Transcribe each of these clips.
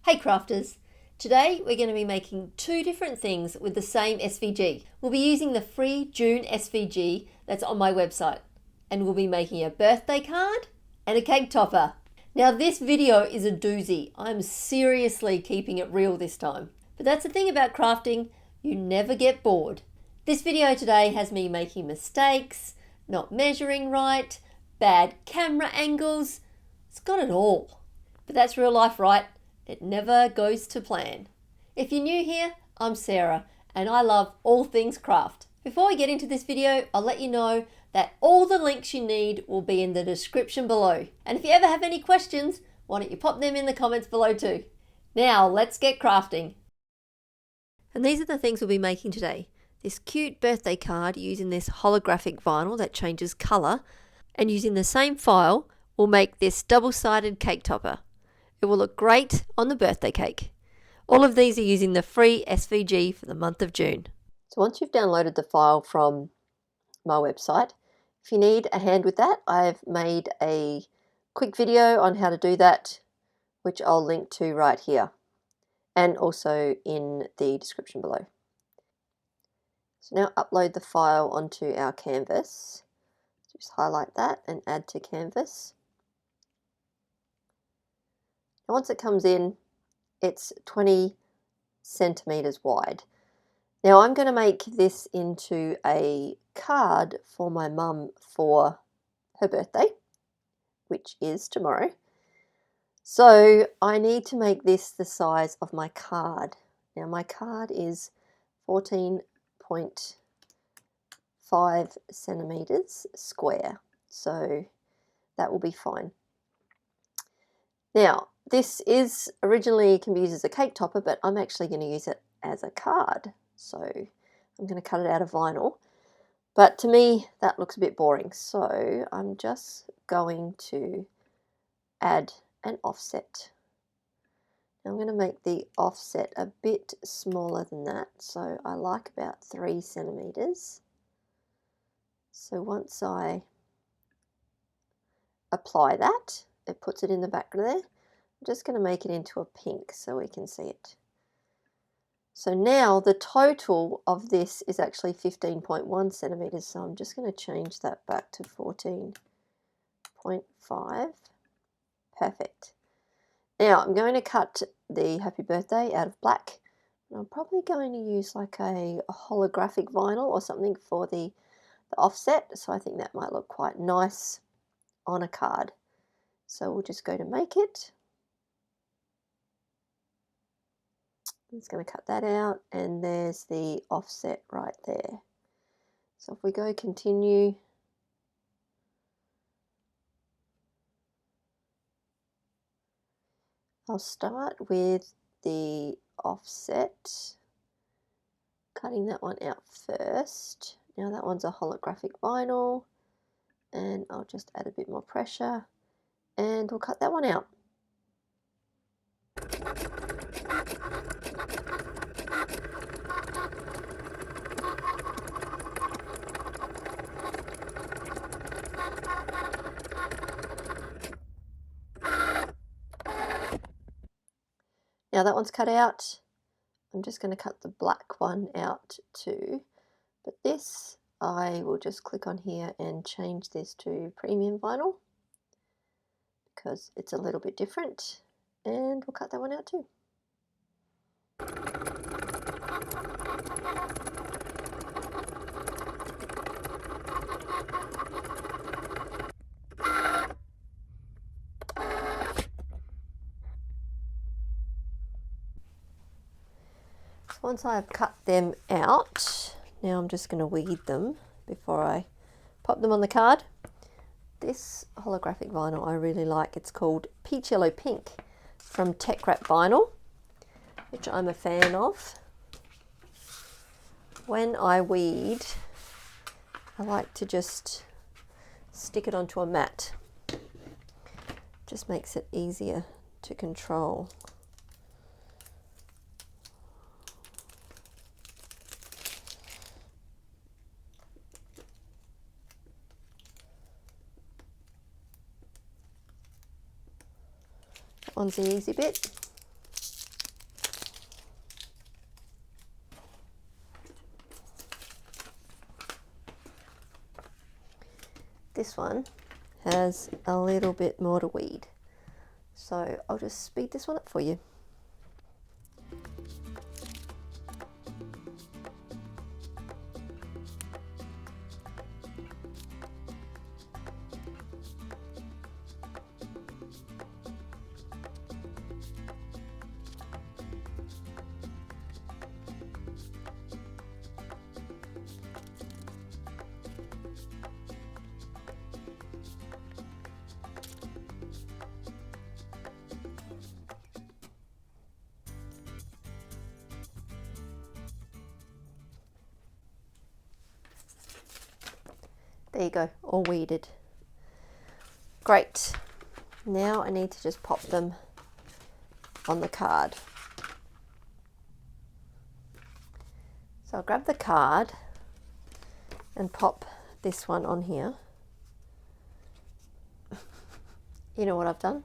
Hey crafters! Today we're going to be making two different things with the same SVG. We'll be using the free June SVG that's on my website, and we'll be making a birthday card and a cake topper. Now this video is a doozy. I'm seriously keeping it real this time. But that's the thing about crafting, you never get bored. This video today has me making mistakes, not measuring right, bad camera angles. It's got it all. But that's real life, right? It never goes to plan. If you're new here, I'm Sarah and I love all things craft. Before we get into this video, I'll let you know that all the links you need will be in the description below. And if you ever have any questions, why don't you pop them in the comments below too. Now let's get crafting. And these are the things we'll be making today. This cute birthday card using this holographic vinyl that changes colour, and using the same file, we'll make this double-sided cake topper. It will look great on the birthday cake. All of these are using the free SVG for the month of June. So once you've downloaded the file from my website, if you need a hand with that, I've made a quick video on how to do that, which I'll link to right here and also in the description below. So now upload the file onto our canvas. Just highlight that and add to canvas. And once it comes in, it's 20 centimeters wide. Now I'm going to make this into a card for my mum for her birthday, which is tomorrow. So I need to make this the size of my card. Now my card is 14.5 centimeters square, so that will be fine. Now, this is originally can be used as a cake topper, but I'm actually going to use it as a card. So I'm going to cut it out of vinyl. But to me, that looks a bit boring. So I'm just going to add an offset. Now I'm going to make the offset a bit smaller than that. So I like about 3 centimeters. So once I apply that, it puts it in the back there. I'm just going to make it into a pink so we can see it. So now the total of this is actually 15.1 centimeters. So I'm just going to change that back to 14.5. Perfect. Now I'm going to cut the happy birthday out of black. And I'm probably going to use like a holographic vinyl or something for the offset. So I think that might look quite nice on a card. So we'll just go to make it. I'm just going to cut that out, and there's the offset right there. So if we go continue, I'll start with the offset, cutting that one out first. Now that one's a holographic vinyl, and I'll just add a bit more pressure, and we'll cut that one out. Now that one's cut out. I'm just going to cut the black one out too. But this, I will just click on here and change this to premium vinyl because it's a little bit different. And we'll cut that one out too. Once I've cut them out, now I'm just going to weed them before I pop them on the card. This holographic vinyl I really like. It's called Peach Yellow Pink from Tech Wrap Vinyl, which I'm a fan of. When I weed, I like to just stick it onto a mat. Just makes it easier to control. That one's the easy bit. this one has a little bit more to weed. So I'll just speed this one up for you. There you go, all weeded. Great. Now I need to just pop them on the card. So I'll grab the card and pop this one on here. You know what I've done?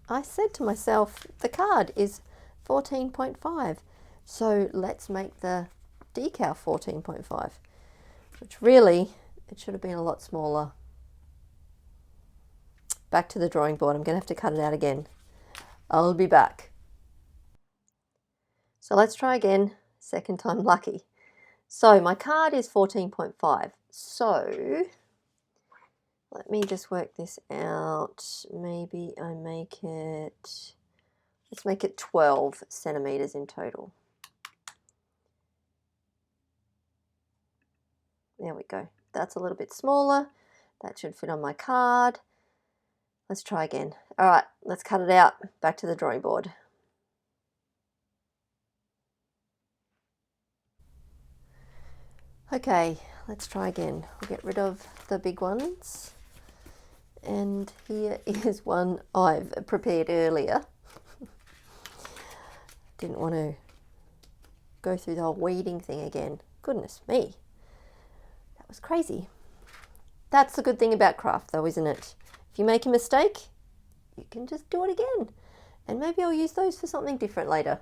I said to myself, the card is 14.5, so let's make the decal 14.5, which really, it should have been a lot smaller. Back to the drawing board. I'm going to have to cut it out again. I'll be back. So let's try again, second time lucky. So my card is 14.5, so let me just work this out. Maybe I make it, let's make it 12 centimeters in total. There we go. That's a little bit smaller. That should fit on my card. Let's try again. All right, let's cut it out. Back to the drawing board. Okay, let's try again. We'll get rid of the big ones. And here is one I've prepared earlier. Didn't want to go through the whole weeding thing again. Goodness me. That was crazy. That's the good thing about craft though, isn't it? If you make a mistake, you can just do it again. And maybe I'll use those for something different later.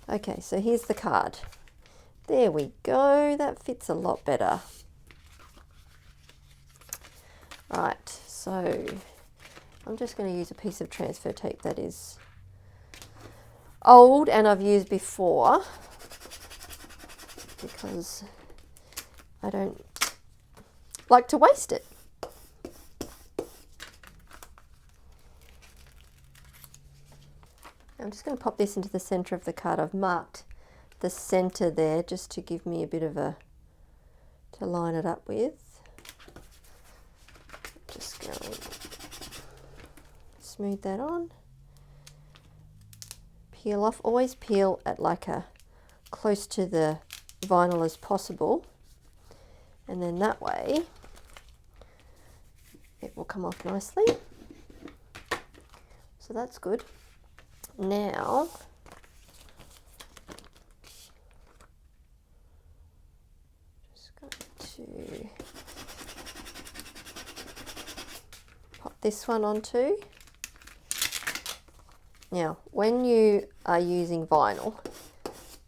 Okay, so here's the card. There we go, that fits a lot better. Right, so I'm just going to use a piece of transfer tape that is old and I've used before because I don't like to waste it. I'm just going to pop this into the center of the card. I've marked the center there just to give me a bit of a, to line it up with. Just going to smooth that on. Peel off, always peel at like a close to the vinyl as possible. And then that way it will come off nicely. So that's good. Now, just going to pop this one on too. Now, when you are using vinyl,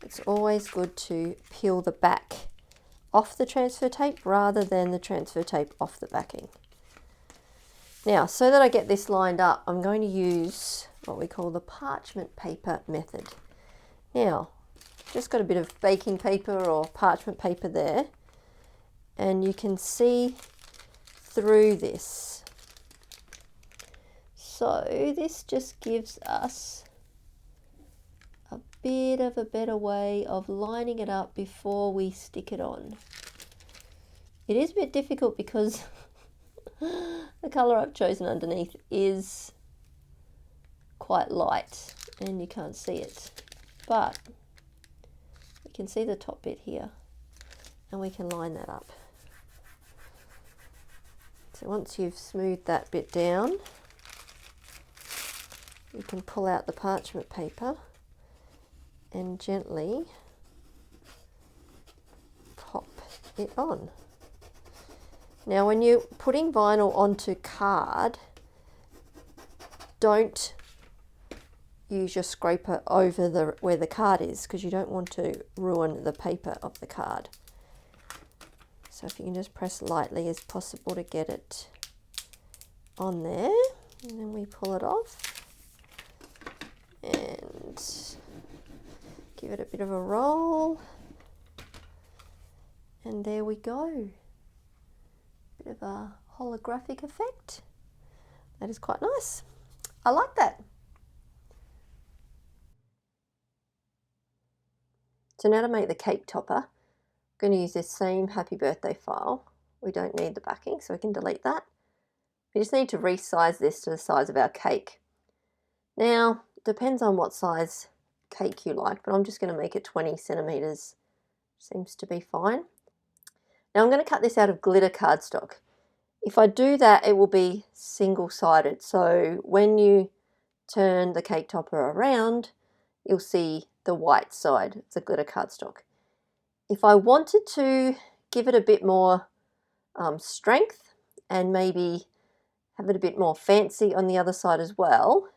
it's always good to peel the back off the transfer tape rather than the transfer tape off the backing. Now, so that I get this lined up, I'm going to use what we call the parchment paper method. Now, just got a bit of baking paper or parchment paper there, and you can see through this. So this just gives us a bit of a better way of lining it up before we stick it on. It is a bit difficult because the colour I've chosen underneath is quite light and you can't see it, but you can see the top bit here and we can line that up. So once you've smoothed that bit down, you can pull out the parchment paper and gently pop it on. Now when you're putting vinyl onto card, don't use your scraper over where the card is because you don't want to ruin the paper of the card. So if you can just press lightly as possible to get it on there, and then we pull it off and give it a bit of a roll, and there we go. Bit of a holographic effect. That is quite nice. I like that. So now to make the cake topper, I'm going to use this same happy birthday file. We don't need the backing, so we can delete that. We just need to resize this to the size of our cake. Now, it depends on what size cake you like, but I'm just going to make it 20 centimeters. Seems to be fine. Now I'm going to cut this out of glitter cardstock. If I do that, it will be single-sided. So when you turn the cake topper around, you'll see the white side. It's a glitter cardstock. If I wanted to give it a bit more strength and maybe have it a bit more fancy on the other side as well,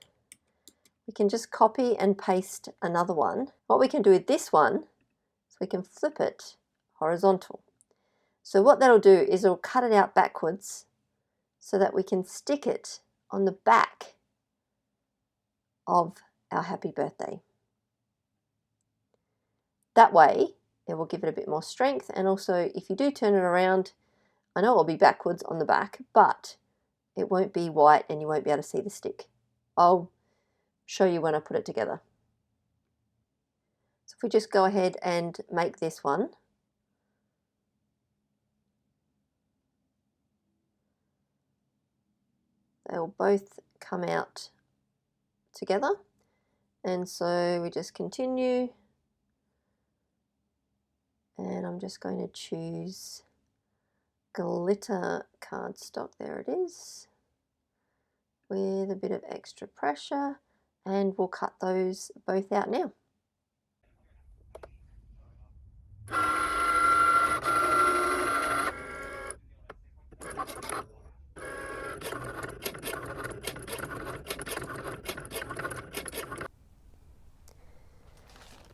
we can just copy and paste another one. What we can do with this one is we can flip it horizontal. So what that'll do is it'll cut it out backwards so that we can stick it on the back of our happy birthday. That way it will give it a bit more strength, and also if you do turn it around, I know it'll be backwards on the back, but it won't be white and you won't be able to see the stick. I'll show you when I put it together. So if we just go ahead and make this one, they'll both come out together, and so we just continue, and I'm just going to choose glitter cardstock, there it is, with a bit of extra pressure, and we'll cut those both out now.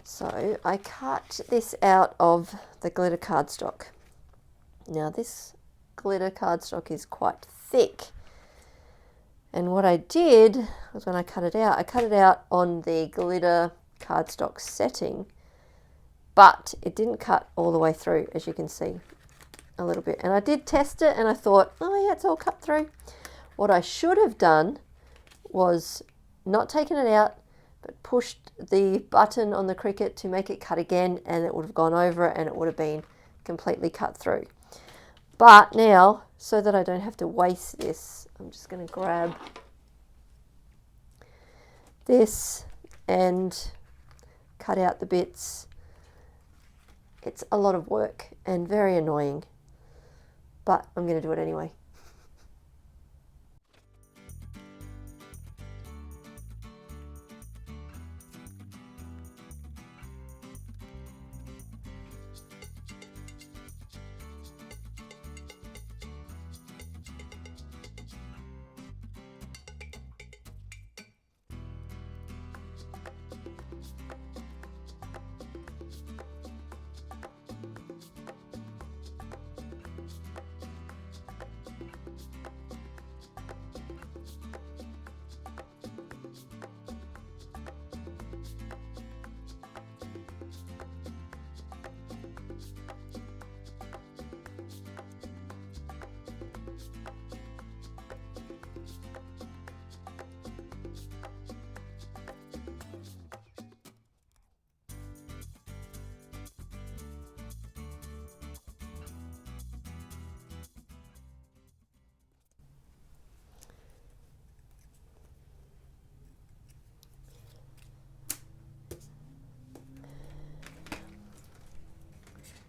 So I cut this out of the glitter cardstock. Now this glitter cardstock is quite thick, and what I did was when I cut it out on the glitter cardstock setting, but it didn't cut all the way through, as you can see, a little bit. And I did test it and I thought, oh yeah, it's all cut through. What I should have done was not taken it out, but pushed the button on the Cricut to make it cut again, and it would have gone over it and it would have been completely cut through. But now, so that I don't have to waste this, I'm just going to grab this and cut out the bits. It's a lot of work and very annoying, but I'm going to do it anyway.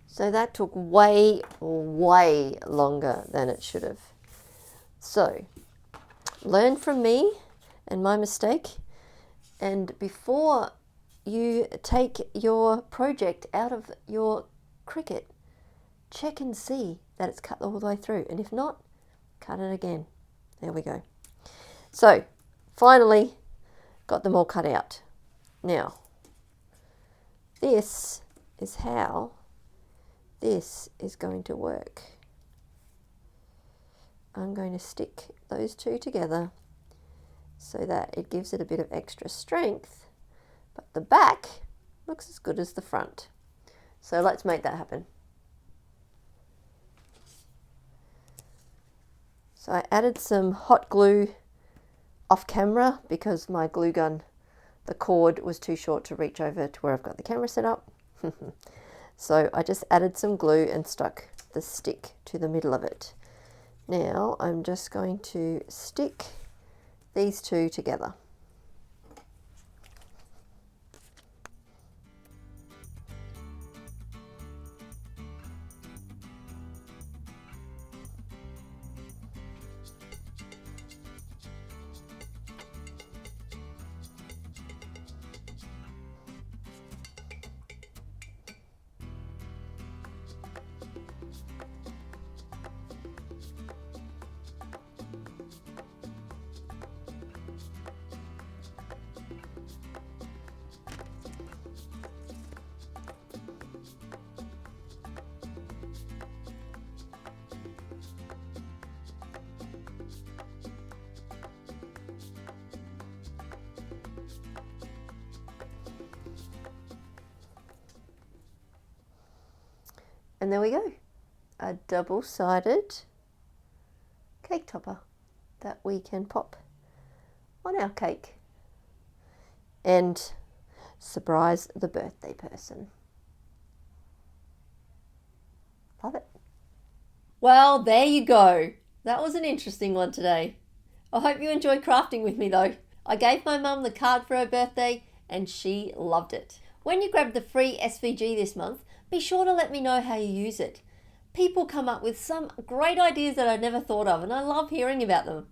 So that took way, way longer than it should have. So learn from me and my mistake, and before you take your project out of your Cricut, check and see that it's cut all the way through, and if not, cut it again. There we go. So finally got them all cut out. Now this is how this is going to work. I'm going to stick those two together so that it gives it a bit of extra strength, but the back looks as good as the front. So let's make that happen. So I added some hot glue off camera because my glue gun, the cord was too short to reach over to where I've got the camera set up. So I just added some glue and stuck the stick to the middle of it. Now I'm just going to stick these two together. And there we go, a double-sided cake topper that we can pop on our cake and surprise the birthday person. Love it. Well, there you go. That was an interesting one today. I hope you enjoyed crafting with me though. I gave my mum the card for her birthday and she loved it. When you grab the free SVG this month, be sure to let me know how you use it. People come up with some great ideas that I never thought of and I love hearing about them.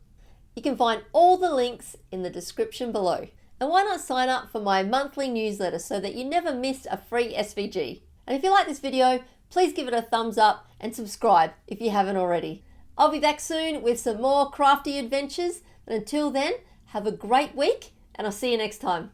You can find all the links in the description below. And why not sign up for my monthly newsletter so that you never miss a free SVG. And if you like this video, please give it a thumbs up and subscribe if you haven't already. I'll be back soon with some more crafty adventures. And until then, have a great week and I'll see you next time.